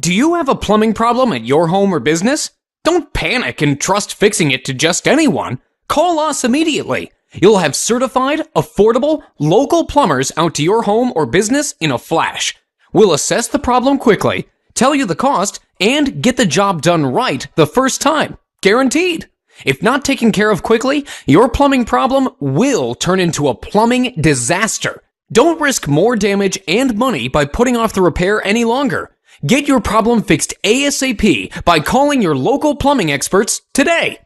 Do you have a plumbing problem at your home or business? Don't panic and trust fixing it to just anyone. Call us immediately. You'll have certified, affordable, local plumbers out to your home or business in a flash. We'll assess the problem quickly, tell you the cost, and get the job done right the first time. Guaranteed. If not taken care of quickly, your plumbing problem will turn into a plumbing disaster. Don't risk more damage and money by putting off the repair any longer. Get your problem fixed ASAP by calling your local plumbing experts today.